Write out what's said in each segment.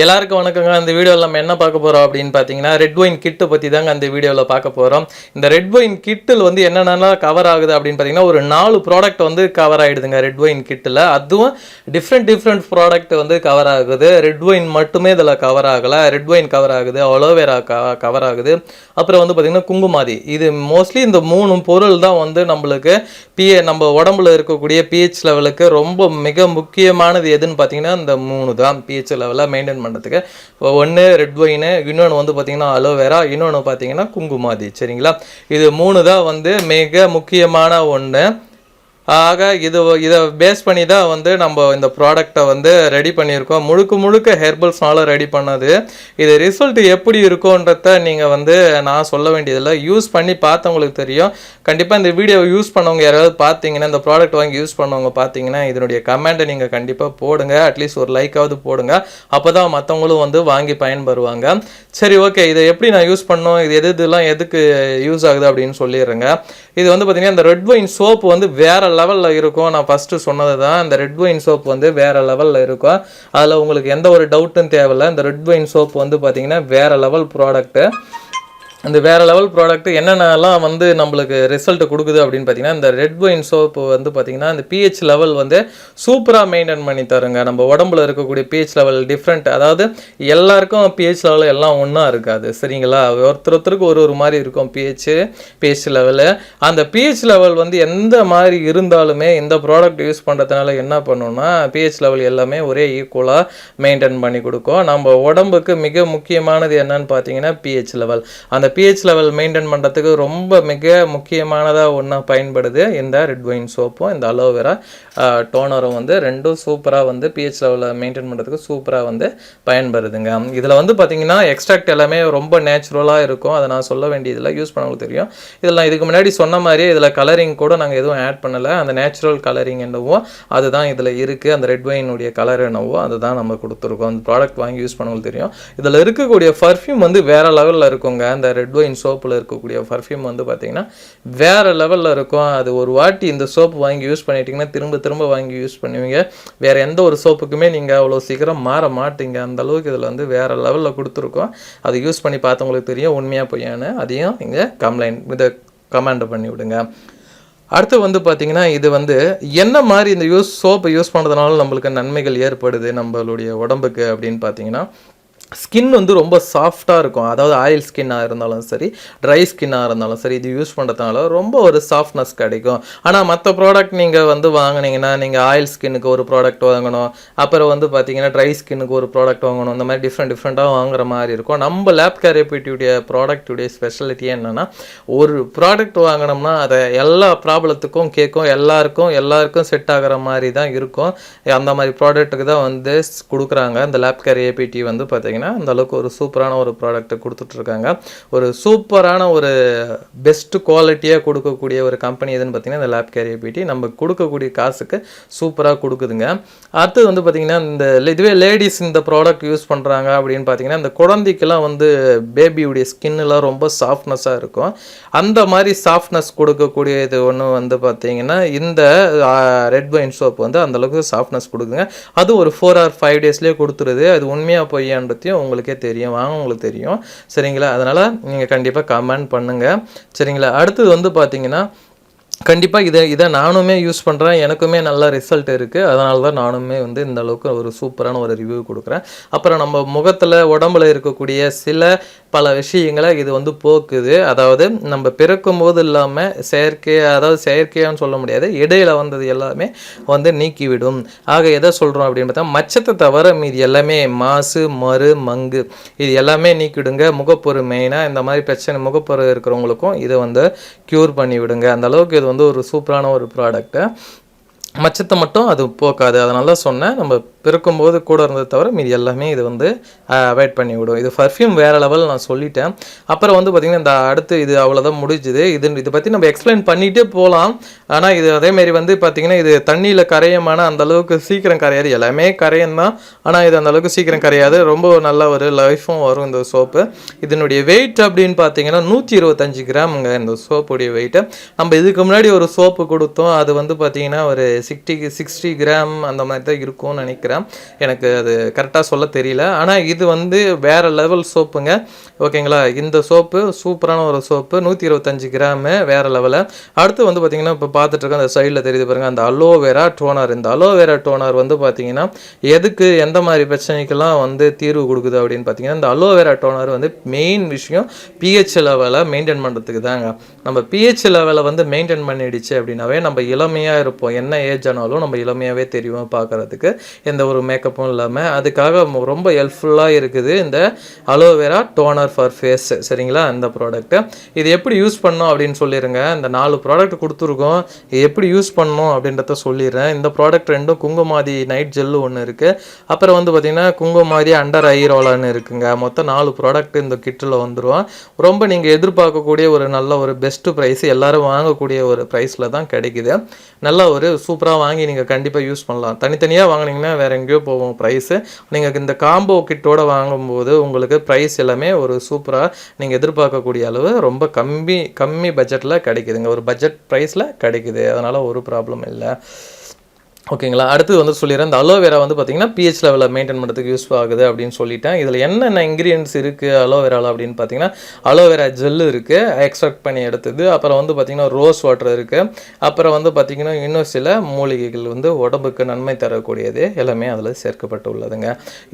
எல்லாருக்கும் வணக்கங்க. இந்த வீடியோவில் நம்ம என்ன பார்க்க போகிறோம் அப்படின்னு பார்த்தீங்கன்னா ரெட்வைன் கிட்டு பற்றி தாங்க அந்த வீடியோவில் பார்க்க போகிறோம். இந்த ரெட்வைன் கிட்டில் வந்து என்னென்னலாம் கவர் ஆகுது அப்படின்னு பார்த்தீங்கன்னா ஒரு 4 ப்ராடக்ட் வந்து கவர் ஆகிடுதுங்க ரெட்வைன் கிட்டில். அதுவும் டிஃப்ரெண்ட் ப்ராடக்ட் வந்து கவர் ஆகுது. ரெட்வைன் மட்டுமே இதில் கவர் ஆகலை, ரெட்வைன் கவர் ஆகுது, அலோவேரா கவர் ஆகுது, அப்புறம் வந்து பார்த்திங்கன்னா குங்குமாதி. இது மோஸ்ட்லி இந்த 3 பொருள் தான் வந்து நம்மளுக்கு நம்ம உடம்புல இருக்கக்கூடிய பிஹெச் லெவலுக்கு ரொம்ப மிக முக்கியமானது எதுன்னு பார்த்தீங்கன்னா இந்த 3 தான் பிஹெச் லெவலில் மெயின்டைன் பண்ணுறதுக்கு. ஒன்று ரெட் ஒயின், இன்னொன்று வந்து பார்த்தீங்கன்னா அலோவேரா, இன்னொன்று பார்த்தீங்கன்னா குங்குமாதி. சரிங்களா, இது 3 தான் வந்து மிக முக்கியமான ஒன்று. ஆக இதை பேஸ் பண்ணி தான் வந்து நம்ம இந்த ப்ராடக்டை வந்து ரெடி பண்ணியிருக்கோம். முழுக்க ஹெர்பல்ஸ்னால ரெடி பண்ணது. இது ரிசல்ட் எப்படி இருக்கும்ன்றத நீங்கள் வந்து நான் சொல்ல வேண்டியதில்லை, யூஸ் பண்ணி பார்த்தவங்களுக்கு தெரியும். கண்டிப்பாக இந்த வீடியோவை யூஸ் பண்ணவங்க யாராவது பார்த்தீங்கன்னா, இந்த ப்ராடக்ட் வாங்கி யூஸ் பண்ணவங்க பார்த்தீங்கன்னா இதனுடைய கமெண்ட்டை நீங்கள் கண்டிப்பாக போடுங்க. அட்லீஸ்ட் ஒரு லைக்காவது போடுங்க, அப்போ தான் மற்றவங்களும் வந்து வாங்கி பயன்பெறுவாங்க. சரி, ஓகே, இதை எப்படி நான் யூஸ் பண்ணோம், இது இதெல்லாம் எதுக்கு யூஸ் ஆகுது அப்படின்னு சொல்லிடுறேங்க. இது வந்து பார்த்தீங்கன்னா இந்த ரெட் ஒயின் சோப்பு வந்து வேறு லெவலில் இருக்கும். நான் ஃபஸ்ட்டு சொன்னது தான், இந்த ரெட் ஒயின் சோப் வந்து வேறு லெவலில் இருக்கும். அதில் உங்களுக்கு எந்த ஒரு டவுட்டும் தேவையில்லை. இந்த ரெட் ஒயின் சோப் வந்து பார்த்தீங்கன்னா வேறு லெவல் ப்ராடக்ட்டு. இந்த வேறு லெவல் ப்ராடக்ட் என்னென்னலாம் வந்து நம்மளுக்கு ரிசல்ட் கொடுக்குது அப்படின்னு பார்த்தீங்கன்னா, இந்த ரெட் ஒயின் சோப்பு வந்து பார்த்திங்கன்னா இந்த பிஹெச் லெவல் வந்து சூப்பராக மெயின்டைன் பண்ணி தருங்க. நம்ம உடம்புல இருக்கக்கூடிய பிஹெச் லெவல் டிஃப்ரெண்ட், அதாவது எல்லாருக்கும் பிஹெச் லெவல் எல்லாம் ஒன்றா இருக்காது. சரிங்களா, ஒருத்தருக்கு ஒரு மாதிரி இருக்கும் பிஹெச் லெவலு. அந்த பிஹெச் லெவல் வந்து எந்த மாதிரி இருந்தாலுமே இந்த ப்ராடக்ட் யூஸ் பண்ணுறதுனால என்ன பண்ணணும்னா பிஹெச் லெவல் எல்லாமே ஒரே ஈக்குவலாக மெயின்டைன் பண்ணி கொடுக்கும். நம்ம உடம்புக்கு மிக முக்கியமானது என்னன்னு பார்த்தீங்கன்னா பிஹெச் லெவல். அந்த பிஹெச் லெவல் மெயின்டைன் பண்ணுறதுக்கு ரொம்ப மிக முக்கியமானதாக ஒன்றா பயன்படுது இந்த ரெட் ஒயின் சோப்பும் இந்த அலோவேரா டோனரும் வந்து ரெண்டும் சூப்பராக வந்து பிஹெச் லெவலை மெயின்டைன் பண்ணுறதுக்கு சூப்பராக வந்து பயன்படுதுங்க. இதில் வந்து பார்த்திங்கன்னா எக்ஸ்ட்ராக்ட் எல்லாமே ரொம்ப நேச்சுரலாக இருக்கும். அதை நான் சொல்ல வேண்டியதில்லை, யூஸ் பண்ணவங்களுக்கு தெரியும். இதெல்லாம் இதுக்கு முன்னாடி சொன்ன மாதிரியே இதில் கலரிங் கூட நாங்கள் எதுவும் ஆட் பண்ணலை. அந்த நேச்சுரல் கலரிங் என்னவோ அதுதான் இதில் இருக்குது. அந்த ரெட் ஒயினுடைய கலர் என்னவோ அதுதான் நம்ம கொடுத்துருக்கோம். அந்த ப்ராடக்ட் வாங்கி யூஸ் பண்ணவங்களுக்கு தெரியும். இதில் இருக்கக்கூடிய பர்ஃப்யூம் வந்து வேறு லெவலில் இருக்குங்க. அந்த ரெட் ஒயின் சோப்பில் இருக்கக்கூடிய பர்ஃப்யூம் வந்து பார்த்திங்கன்னா வேறு லெவலில் இருக்கும். அது ஒரு வாட்டி இந்த சோப்பு வாங்கி யூஸ் பண்ணிட்டீங்கன்னா திரும்ப வாங்கி யூஸ் பண்ணுவீங்க. வேறு எந்த ஒரு சோப்புக்குமே நீங்கள் அவ்வளோ சீக்கிரம் மாற மாட்டீங்க. அந்த அளவுக்கு இதில் வந்து வேறு லெவலில் கொடுத்துருக்கோம். அதை யூஸ் பண்ணி பார்த்தவங்களுக்கு தெரியும் உண்மையாக பொய்யான்னு. அதையும் இங்கே கமெண்ட் பண்ணி விடுங்க. அடுத்து வந்து பார்த்திங்கன்னா இது வந்து என்ன மாதிரி இந்த சோப்பை யூஸ் பண்ணுறதுனால நம்மளுக்கு நன்மைகள் ஏற்படுது நம்மளுடைய உடம்புக்கு அப்படின்னு பார்த்தீங்கன்னா, ஸ்கின் வந்து ரொம்ப சாஃப்டாக இருக்கும். அதாவது ஆயில் ஸ்கின்னாக இருந்தாலும் சரி, ட்ரை ஸ்கின்னாக இருந்தாலும் சரி, இது யூஸ் பண்ணுறதுனால ரொம்ப ஒரு சாஃப்ட்னஸ் கிடைக்கும். ஆனால் மற்ற ப்ராடக்ட் நீங்கள் வந்து வாங்கினீங்கன்னா நீங்கள் ஆயில் ஸ்கின்னுக்கு ஒரு ப்ராடக்ட் வாங்கணும், அப்புறம் வந்து பார்த்தீங்கன்னா ட்ரை ஸ்கின்னுக்கு ஒரு ப்ராடக்ட் வாங்கணும். இந்த மாதிரி டிஃப்ரெண்ட்டாக வாங்குற மாதிரி இருக்கும். நம்ம லேப் கேரபிட்டியுடைய ப்ராடக்டுடைய ஸ்பெஷாலிட்டியே என்னென்னா, ஒரு ப்ராடக்ட் வாங்கினோம்னா அதை எல்லா ப்ராப்ளத்துக்கும் கேட்கும், எல்லாருக்கும் செட் ஆகிற மாதிரி தான் இருக்கும். அந்த மாதிரி ப்ராடக்ட்டுக்கு தான் வந்து கொடுக்குறாங்க. இந்த லேப் கேரபிட்டி வந்து பார்த்தீங்கன்னா அந்த அளவுக்கு ஒரு சூப்பரான ஒரு ப்ராடக்ட் கொடுத்துட்ருக்காங்க. ஒரு சூப்பரான ஒரு பெஸ்ட் குவாலிட்டியாக கொடுக்கக்கூடிய ஒரு கம்பெனி எதுன்னு பார்த்தீங்கன்னா இந்த லேப் கேரியபிலிட்டி. நம்ம கொடுக்கக்கூடிய காசுக்கு சூப்பராக கொடுக்குதுங்க. அடுத்தது வந்து பார்த்திங்கன்னா இந்த இதுவே லேடிஸ் இந்த ப்ராடக்ட் யூஸ் பண்ணுறாங்க அப்படின்னு பார்த்தீங்கன்னா, இந்த குழந்தைக்கெல்லாம் வந்து பேபியுடைய ஸ்கின்னுலாம் ரொம்ப சாஃப்ட்னஸாக இருக்கும். அந்த மாதிரி சாஃப்ட்னஸ் கொடுக்கக்கூடிய இது ஒன்று வந்து பார்த்திங்கன்னா இந்த ரெட் ஒயின் சோப் வந்து அந்தளவுக்கு சாஃப்ட்னஸ் கொடுக்குங்க. அது ஒரு 4 or 5 டேஸ்லேயே கொடுத்துருது. அது உண்மையாக பொய்யான்றதையும் உங்களுக்கே தெரியும், உங்களுக்கு தெரியும். சரிங்களா, அதனால் நீங்கள் கண்டிப்பாக கமெண்ட் பண்ணுங்கள். சரிங்களா, அடுத்தது வந்து பார்த்தீங்கன்னா கண்டிப்பாக இதை நானுமே யூஸ் பண்ணுறேன், எனக்குமே நல்ல ரிசல்ட் இருக்குது. அதனால தான் நானுமே வந்து இந்த அளவுக்கு ஒரு சூப்பரான ஒரு ரிவ்யூ கொடுக்குறேன். அப்புறம் நம்ம முகத்தில் உடம்புல இருக்கக்கூடிய பல விஷயங்களை இது வந்து போக்குது. அதாவது நம்ம பிறக்கும் போது இல்லாமல் செயற்கையான்னு சொல்ல முடியாது, இடையில வந்தது எல்லாமே வந்து நீக்கிவிடும். ஆக எதை சொல்கிறோம் அப்படின்னு பார்த்தா, மச்சத்தை தவிர மீது எல்லாமே மாசு மறு மங்கு இது எல்லாமே நீக்கிவிடுங்க. முகப்பொரு மெயினாக இந்த மாதிரி பிரச்சனை முகப்பொரு இருக்கிறவங்களுக்கும் இதை வந்து க்யூர் பண்ணி விடுங்க. அந்த அளவுக்கு இது வந்து ஒரு சூப்பரான ஒரு ப்ராடக்ட்டு. மச்சத்தை மட்டும் அது போக்காது. அதனால தான் சொன்னேன், நம்ம பிறக்கும்போது கூட இருந்ததை தவிர மீதி எல்லாமே இது வந்து அவாய்ட் பண்ணி விடும். இது பர்ஃப்யூம் வேறு லெவல் நான் சொல்லிட்டேன். அப்புறம் வந்து பார்த்திங்கன்னா இந்த அடுத்து இது அவ்வளோதான் முடிஞ்சுது. இதை பற்றி நம்ம எக்ஸ்பிளைன் பண்ணிகிட்டே போகலாம். ஆனால் இது அதேமாரி வந்து பார்த்திங்கன்னா இது தண்ணியில் கரையமான அந்தளவுக்கு சீக்கிரம் கரையாது. எல்லாமே கரையம் தான், ஆனால் இது அந்தளவுக்கு சீக்கிரம் கரையாது. ரொம்ப நல்ல ஒரு லைஃப்பும் வரும் இந்த சோப்பு. இதனுடைய வெயிட் அப்படின்னு பார்த்தீங்கன்னா 125 கிராமுங்க இந்த சோப்புடைய வெயிட்டு. நம்ம இதுக்கு முன்னாடி ஒரு சோப்பு கொடுத்தோம், அது வந்து பார்த்திங்கன்னா ஒரு 60 கிராம் அந்த மாதிரி தான் இருக்கும்னு நினைக்கிறேன். நினைக்கிறேன், எனக்கு அது கரெக்டாக சொல்ல தெரியல. ஆனால் இது வந்து வேறு லெவல் சோப்புங்க. ஓகேங்களா, இந்த சோப்பு சூப்பரான ஒரு சோப்பு, 125 கிராமு, வேறு லெவலு. அடுத்து வந்து பார்த்திங்கன்னா இப்போ பார்த்துட்ருக்கேன் அந்த சைடில் தெரியுது பாருங்கள், அந்த அலோவேரா டோனர். இந்த அலோவேரா டோனர் வந்து பார்த்திங்கன்னா எதுக்கு எந்த மாதிரி பிரச்சனைக்கெல்லாம் வந்து தீர்வு கொடுக்குது அப்படின்னு பார்த்தீங்கன்னா, இந்த அலோவேரா டோனர் வந்து மெயின் விஷயம் பிஹெச் லெவலை மெயின்டைன் பண்ணுறதுக்கு தாங்க. நம்ம பிஹெச் லெவலை வந்து மெயின்டைன் பண்ணிடுச்சு அப்படின்னாவே நம்ம இளமையாக இருப்போம். என்ன ஏஜ் ஆனாலும் நம்ம இளமையாகவே தெரியும் பார்க்குறதுக்கு, எந்த ஒரு மேக்கப்பும் இல்லாமல். அதுக்காக ரொம்ப ஹெல்ப்ஃபுல்லாக இருக்குது இந்த அலோவேரா டோனர் ஃபார் ஃபேஸ். சரிங்களா, இந்த ப்ராடக்ட்டு இது எப்படி யூஸ் பண்ணணும் அப்படின்னு சொல்லிடுங்க. இந்த 4 ப்ராடக்ட் கொடுத்துருக்கோம், இது எப்படி யூஸ் பண்ணணும் அப்படின்றத சொல்லிடுறேன். இந்த ப்ராடக்ட் ரெண்டும் குங்குமாதி நைட் ஜெல்லு ஒன்று இருக்குது, அப்புறம் வந்து பார்த்திங்கன்னா குங்குமாதி அண்டர் ஐ ரோலான்னு இருக்குங்க. மொத்தம் 4 ப்ராடக்ட் இந்த கிட்டில் வந்துடும். ரொம்ப நீங்கள் எதிர்பார்க்கக்கூடிய ஒரு நல்ல ஒரு பெஸ்ட்டு ப்ரைஸ், எல்லோரும் வாங்கக்கூடிய ஒரு ப்ரைஸில் தான் கிடைக்குது. நல்லா ஒரு சூப்பராக வாங்கி நீங்கள் கண்டிப்பாக யூஸ் பண்ணலாம். தனித்தனியாக வாங்கினீங்கன்னா வேறு எங்கேயோ போகும் ப்ரைஸு. நீங்கள் இந்த காம்போ கிட்டோடு வாங்கும்போது உங்களுக்கு ப்ரைஸ் எல்லாமே ஒரு சூப்பராக நீங்கள் எதிர்பார்க்கக்கூடிய அளவு ரொம்ப கம்மி பட்ஜெட்டில் கிடைக்குதுங்க. ஒரு பட்ஜெட் ப்ரைஸில் கிடைக்குது, அதனால் ஒரு ப்ராப்ளம் இல்லை. ஓகேங்களா, அடுத்து வந்து சொல்லிடுறேன். இந்த அலோவேரா வந்து பார்த்திங்கன்னா பிஹெச் லெவலில் மெயின்டைன் பண்ணுறதுக்கு யூஸ் ஆகுது அப்படின்னு சொல்லிட்டேன். இதில் என்னென்ன இன்க்ரீடியன்ஸ் இருக்குது அலோவேராவில் அப்படின்னு பார்த்தீங்கன்னா, அலோவேரா ஜெல்லு இருக்குது, எக்ஸ்ட்ராக்ட் பண்ணி எடுத்தது. அப்புறம் வந்து பார்த்திங்கன்னா ரோஸ் வாட்டர் இருக்குது. அப்புறம் வந்து பார்த்திங்கன்னா இன்னும் சில மூலிகைகள் வந்து உடம்புக்கு நன்மை தரக்கூடியது எல்லாமே அதில் சேர்க்கப்பட்டு உள்ளதுங்க.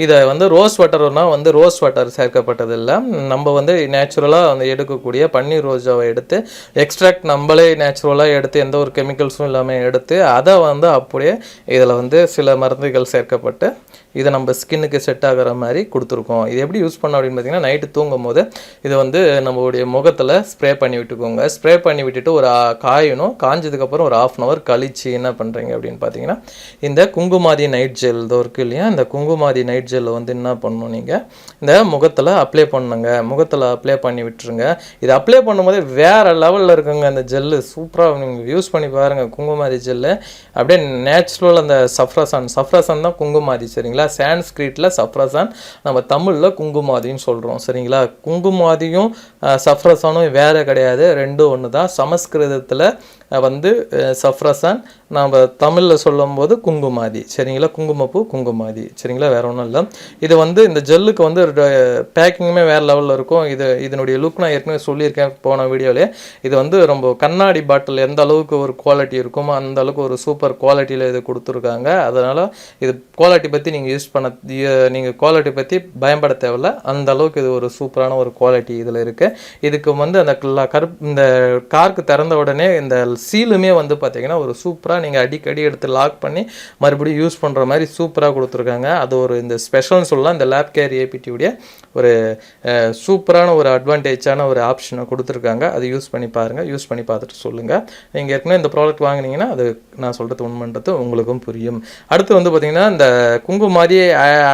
இதை வந்து ரோஸ் வாட்டர்னால் வந்து ரோஸ் வாட்டர் சேர்க்கப்பட்டது இல்லை, நம்ம வந்து நேச்சுரலாக வந்து எடுக்கக்கூடிய பன்னீர் ரோஜாவை எடுத்து எக்ஸ்ட்ராக்ட் நம்மளே நேச்சுரலாக எடுத்து எந்த ஒரு கெமிக்கல்ஸும் இல்லாமல் எடுத்து அதை வந்து அப்படியே இதில் வந்து சில மருந்துகள் சேர்க்கப்பட்டு இதை நம்ம ஸ்கின்னுக்கு செட் ஆகிற மாதிரி கொடுத்துருக்கோம். இது எப்படி யூஸ் பண்ணோம் அப்படின்னு பார்த்தீங்கன்னா, நைட்டு தூங்கும் போது இது வந்து நம்மளுடைய முகத்தில் ஸ்ப்ரே பண்ணி விட்டுக்கோங்க. ஸ்ப்ரே பண்ணி விட்டுட்டு ஒரு காயணும். காஞ்சதுக்கப்புறம் ஒரு 1/2 hour கழிச்சு என்ன பண்ணுறீங்க அப்படின்னு பார்த்தீங்கன்னா, இந்த குங்குமாதி நைட் ஜெல் இதோ இருக்குது இல்லையா, இந்த குங்குமாதி நைட் ஜெல்லை வந்து என்ன பண்ணணும், நீங்கள் இந்த முகத்தில் அப்ளை பண்ணுங்க. முகத்தில் அப்ளை பண்ணி விட்டுருங்க. இது அப்ளை பண்ணும்போது வேறு லெவலில் இருக்குங்க அந்த ஜெல்லு. சூப்பராக நீங்கள் யூஸ் பண்ணி பாருங்கள். குங்குமாதி ஜெல்லு அப்படியே நேச்சுரல். அந்த சஃப்ராசான் தான் குங்குமாதி. சரிங்களா, சான்ஸ்கிரிட்டில் சஃப்ராசான், நம்ம தமிழில் குங்குமாதின்னு சொல்கிறோம். சரிங்களா, குங்குமாதியும் சஃப்ராசானும் வேறு கிடையாது, ரெண்டும் ஒன்று தான். சமஸ்கிருதத்தில் வந்து சஃப்ராசான், நம்ம தமிழில் சொல்லும்போது குங்குமாதி. சரிங்களா, குங்குமப்பூ குங்குமாதி. சரிங்களா, வேறு ஒன்றும் இல்லை. இது வந்து இந்த ஜெல்லுக்கு வந்து பேக்கிங்குமே வேறு லெவலில் இருக்கும். இதனுடைய லுக் நான் ஏற்கனவே சொல்லியிருக்கேன் போன வீடியோவிலே. இது வந்து ரொம்ப கண்ணாடி பாட்டில் எந்த அளவுக்கு ஒரு குவாலிட்டி இருக்குமோ அந்த அளவுக்கு ஒரு சூப்பர் குவாலிட்டியில் இது கொடுத்துருக்காங்க. அதனால் இது குவாலிட்டி பற்றி நீங்கள் குவாலிட்டி பற்றி பயன்பட தேவையில்ல, அந்த அளவுக்கு இது ஒரு சூப்பரான ஒரு குவாலிட்டி இதில் இருக்குது. இதுக்கு வந்து அந்த இந்த கார்க்கு திறந்த உடனே இந்த சீலுமே வந்து பார்த்திங்கன்னா ஒரு சூப்பராக நீங்கள் அடிக்கடி எடுத்து லாக் பண்ணி மறுபடியும் யூஸ் பண்ணுற மாதிரி சூப்பராக கொடுத்துருக்காங்க. அது ஒரு இந்த ஸ்பெஷல்னு சொல்லலாம். இந்த லேப் கேர் ஏபிடியுடைய ஒரு சூப்பரான ஒரு அட்வான்டேஜான ஒரு ஆப்ஷனை கொடுத்துருக்காங்க. அது யூஸ் பண்ணி பாருங்கள். யூஸ் பண்ணி பார்த்துட்டு சொல்லுங்கள். நீங்கள் ஏற்கனவே இந்த ப்ராடக்ட் வாங்கினீங்கன்னா அது நான் சொல்கிறது உண்மைன்றது உங்களுக்கும் புரியும். அடுத்து வந்து பார்த்திங்கன்னா இந்த குங்குமாதி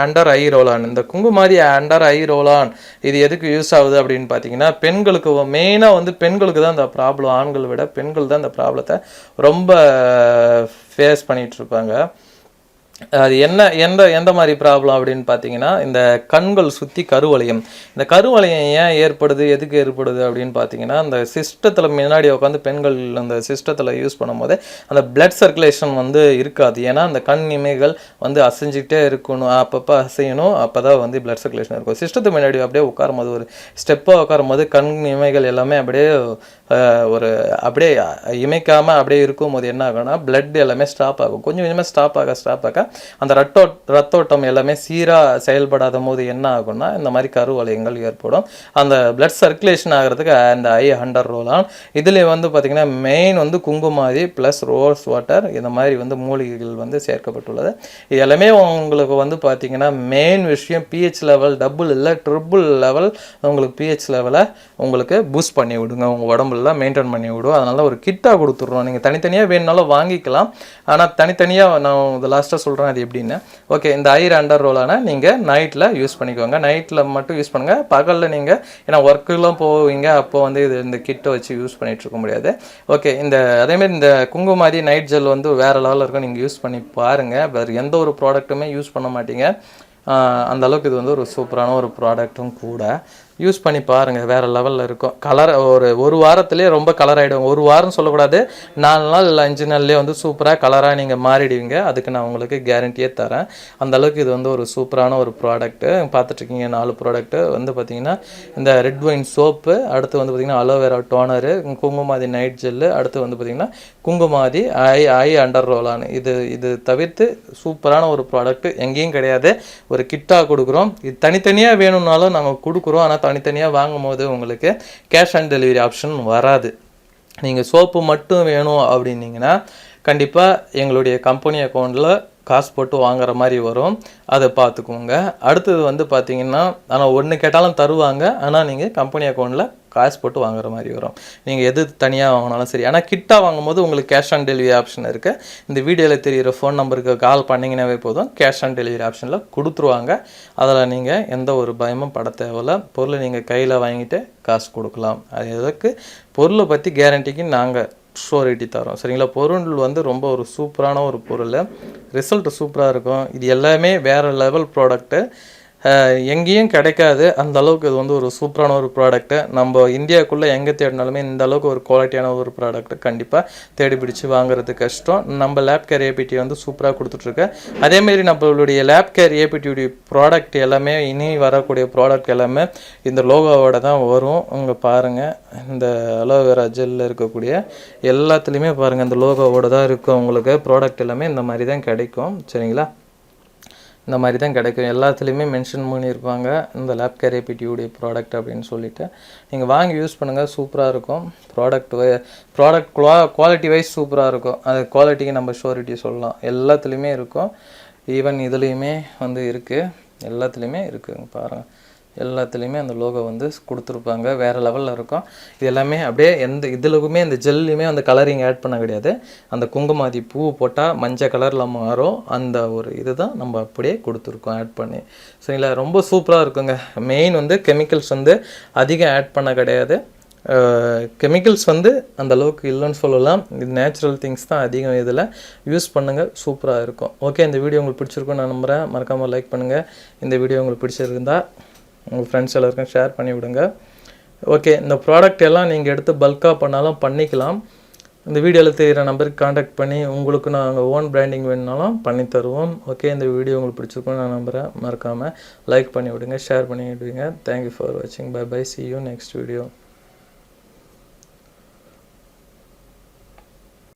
அண்டர் ஐ ரோலான். இந்த குங்குமாதி அண்டர் ஐ ரோலான் இது எதுக்கு யூஸ் ஆகுது அப்படின்னு பார்த்தீங்கன்னா, பெண்களுக்கு மெயினாக வந்து பெண்களுக்கு தான் இந்த ப்ராப்ளம். ஆண்களை விட பெண்கள் தான் இந்த ப்ராப்ளத்தை ரொம்ப ஃபேஸ் பண்ணிகிட்டு இருப்பாங்க. அது எந்த மாதிரி ப்ராப்ளம் அப்படின்னு பார்த்தீங்கன்னா, இந்த கண்கள் சுற்றி கருவளையம். இந்த கருவளையம் ஏன் ஏற்படுது, எதுக்கு ஏற்படுது அப்படின்னு பார்த்தீங்கன்னா, அந்த சிஸ்டத்தில் முன்னாடி உட்காந்து பெண்கள் அந்த சிஸ்டத்தில் யூஸ் பண்ணும்போது அந்த பிளட் சர்க்குலேஷன் வந்து இருக்காது. ஏன்னா அந்த கண் இமைகள் வந்து அசைஞ்சிக்கிட்டே இருக்கணும், அப்பப்போ அசையணும், அப்போ தான் வந்து பிளட் சர்க்குலேஷன் இருக்கும். சிஸ்டத்துக்கு முன்னாடி அப்படியே உட்காரும் போது ஒரு ஸ்டெப்பாக உட்காரும் போது கண் இமைகள் எல்லாமே அப்படியே அப்படியே இமைக்காமல் அப்படியே இருக்கும்போது என்ன ஆகும்னா பிளட் எல்லாமே ஸ்டாப் ஆகும். கொஞ்சம் கொஞ்சமாக ஸ்டாப் ஆக அந்த ரத்தோட்டம் எல்லாமே சீராக செயல்படாத போது என்ன ஆகும்னா இந்த மாதிரி கருவளையங்கள் ஏற்படும். அந்த பிளட் சர்க்குலேஷன் ஆகிறதுக்கு அந்த ஐ அண்டர் ரோலான். இதில் வந்து பார்த்திங்கன்னா மெயின் வந்து குங்குமாதி ப்ளஸ் ரோஸ் வாட்டர் இந்த மாதிரி வந்து மூலிகைகள் வந்து சேர்க்கப்பட்டுள்ளது. இது எல்லாமே உங்களுக்கு வந்து பார்த்திங்கன்னா மெயின் விஷயம் பிஹெச் லெவல் டபுள் இல்லை ட்ரிபிள் லெவல் உங்களுக்கு பிஹெச் லெவலை உங்களுக்கு பூஸ்ட் பண்ணி விடுங்க, உங்கள் உடம்புலாம் மெயின்டைன் பண்ணி விடும். அதனால் ஒரு கிட்டாக கொடுத்துட்றோம். நீங்கள் தனித்தனியாக வேணுனாலும் வாங்கிக்கலாம். ஆனால் தனித்தனியாக நான் இது லாஸ்ட்டாக சொல்கிறேன் அது எப்படின்னு. ஓகே, இந்த ஐ அண்டர் ரோலான நீங்கள் நைட்டில் யூஸ் பண்ணிக்கோங்க. நைட்டில் மட்டும் யூஸ் பண்ணுங்கள். பகலில் நீங்கள் ஏன்னா ஒர்க்குலாம் போவீங்க, அப்போ வந்து இந்த கிட்டை வச்சு யூஸ் பண்ணிகிட்டு இருக்க முடியாது. ஓகே, அதேமாதிரி இந்த குங்குமாதி நைட் ஜெல் வந்து வேறு லெவலில் இருக்கும். நீங்கள் யூஸ் பண்ணி பாருங்கள். வேறு எந்த ஒரு ப்ராடக்ட்டுமே யூஸ் பண்ண மாட்டீங்க. அந்த அளவுக்கு இது வந்து ஒரு சூப்பரான ஒரு ப்ராடக்ட்டும் கூட. யூஸ் பண்ணி பாருங்கள், வேறு லெவலில் இருக்கும். கலர் ஒரு வாரத்துலேயே ரொம்ப கலர் ஆகிடும். ஒரு வாரம் சொல்லக்கூடாது, 4 நாள் இல்லை 5 நாள்லேயே வந்து சூப்பராக கலராக நீங்கள் மாறிடுவீங்க. அதுக்கு நான் உங்களுக்கு கேரண்டியே தரேன். அந்தளவுக்கு இது வந்து ஒரு சூப்பரான ஒரு ப்ராடக்ட்டு. பார்த்துட்ருக்கீங்க 4 ப்ராடக்ட்டு வந்து பார்த்திங்கன்னா இந்த ரெட் ஒயின் சோப்பு, அடுத்து வந்து பார்த்திங்கன்னா aloe vera toner, Kumkumadi night gel, அடுத்து வந்து பார்த்திங்கன்னா குங்குமாதி ஐ அண்டர் ரோலானு. இது தவிர்த்து சூப்பரான ஒரு ப்ராடக்ட்டு எங்கேயும் கிடையாது. ஒரு கிட்டாக கொடுக்குறோம். இது தனித்தனியாக வேணும்னாலும் நாங்கள் கொடுக்குறோம். ஆனால் தனித்தனியாக வாங்கும் போது உங்களுக்கு கேஷ் ஆன் டெலிவரி ஆப்ஷன் வராது. நீங்கள் சோப்பு மட்டும் வேணும் அப்படின்னீங்கன்னா கண்டிப்பாக எங்களுடைய கம்பெனி அக்கௌண்ட்டில் காசு போட்டு வாங்குற மாதிரி வரும். அதை பார்த்துக்கோங்க. அடுத்தது வந்து பார்த்திங்கன்னா, ஆனால் ஒன்று கேட்டாலும் தருவாங்க, ஆனால் நீங்கள் கம்பெனி அக்கௌண்ட்டில் காசு போட்டு வாங்குற மாதிரி வரும். நீங்கள் எது தனியாக வாங்கினாலும் சரி. ஆனால் கிட்டாக வாங்கும்போது உங்களுக்கு கேஷ் ஆன் டெலிவரி ஆப்ஷன் இருக்குது. இந்த வீடியோவில் தெரிகிற ஃபோன் நம்பருக்கு கால் பண்ணிங்கன்னாவே போதும், கேஷ் ஆன் டெலிவரி ஆப்ஷனில் கொடுத்துருவாங்க. அதில் நீங்கள் எந்த ஒரு பயமும் பட தேவையில்ல. பொருளை நீங்கள் கையில் வாங்கிட்டு காசு கொடுக்கலாம். அது எதுக்கு, பொருளை பற்றி கேரண்டிக்கு நாங்கள் ஷூரிட்டி தரோம். சரிங்களா? பொருள் வந்து ரொம்ப ஒரு சூப்பரான ஒரு பொருள், ரிசல்ட் சூப்பராக இருக்கும். இது எல்லாமே வேறு லெவல் ப்ராடக்ட்டு, எங்கேயும் கிடைக்காது. அந்த அளவுக்கு இது வந்து ஒரு சூப்பரான ஒரு ப்ராடக்ட்டு. நம்ம இந்தியாவுக்குள்ளே எங்கே தேடினாலுமே இந்த அளவுக்கு ஒரு குவாலிட்டியான ஒரு ப்ராடக்ட்டு கண்டிப்பாக தேடி பிடிச்சி வாங்குறது கஷ்டம். நம்ம லேப் கேர் ஏபிடி வந்து சூப்பராக கொடுத்துட்ருக்கேன். அதேமாரி நம்மளுடைய லேப் கேர் ஏபிடியுடைய ப்ராடக்ட் எல்லாமே, இனி வரக்கூடிய ப்ராடக்ட் எல்லாமே இந்த லோகோவோட தான் வரும். இங்கே பாருங்கள், இந்த அலோவேரா ஜெல்லில் இருக்கக்கூடிய எல்லாத்துலேயுமே பாருங்கள் இந்த லோகோவோட தான் இருக்கும். உங்களுக்கு ப்ராடக்ட் எல்லாமே இந்த மாதிரி தான் கிடைக்கும். சரிங்களா? இந்த மாதிரி தான் கிடைக்கும். எல்லாத்துலேயுமே மென்ஷன் பண்ணியிருப்பாங்க இந்த லேப் கேர் ஏபிடியுடைய ப்ராடக்ட் அப்படின்னு சொல்லிட்டு. நீங்கள் வாங்கி யூஸ் பண்ணுங்கள், சூப்பராக இருக்கும். ப்ராடக்ட் குவாலிட்டி வைஸ் சூப்பராக இருக்கும். அது குவாலிட்டிக்கு நம்ம ஷூரிட்டி சொல்லலாம். எல்லாத்துலேயுமே இருக்கும். ஈவன் இதுலேயுமே வந்து இருக்குது, எல்லாத்துலேயுமே இருக்குதுங்க பாருங்கள். எல்லாத்துலேயுமே அந்த லோகோ வந்து கொடுத்துருப்பாங்க. வேறு லெவலில் இருக்கும். இது எல்லாமே அப்படியே எந்த இதுலுமே இந்த ஜெல்லுமே அந்த கலரிங் ஆட் பண்ண கிடையாது. அந்த குங்குமாதி பூ போட்டால் மஞ்சள் கலரில் மாறும். அந்த ஒரு இது தான் நம்ம அப்படியே கொடுத்துருக்கோம் ஆட் பண்ணி. சரிங்களா? ரொம்ப சூப்பராக இருக்குங்க. மெயின் வந்து கெமிக்கல்ஸ் வந்து அதிகம் ஆட் பண்ண கிடையாது. கெமிக்கல்ஸ் வந்து அந்தளவுக்கு இல்லைன்னு சொல்லலாம். இது நேச்சுரல் திங்ஸ் தான் அதிகம். இதில் யூஸ் பண்ணுங்கள், சூப்பராக இருக்கும். ஓகே, இந்த வீடியோ உங்களுக்கு பிடிச்சிருக்குன்னு நான் நம்புகிறேன். மறக்காமல் லைக் பண்ணுங்கள். இந்த வீடியோ உங்களுக்கு பிடிச்சிருந்தா உங்கள் ஃப்ரெண்ட்ஸ் எல்லாருக்கும் ஷேர் பண்ணி விடுங்க. ஓகே, இந்த ப்ராடக்ட் எல்லாம் நீங்கள் எடுத்து பல்காக பண்ணாலும் பண்ணிக்கலாம். இந்த வீடியோவில் தெரிகிற நம்பருக்கு காண்டாக்ட் பண்ணி உங்களுக்கு நாங்கள் ஓன் பிராண்டிங் வேணுனாலும் பண்ணி தருவோம். ஓகே, இந்த வீடியோ உங்களுக்கு பிடிச்சிருக்குன்னு நான் நம்புகிறேன். மறக்காமல் லைக் பண்ணி விடுங்க, ஷேர் பண்ணி விடுவீங்க. தேங்க்யூ ஃபார் வாட்சிங். Bye bye. See you next video.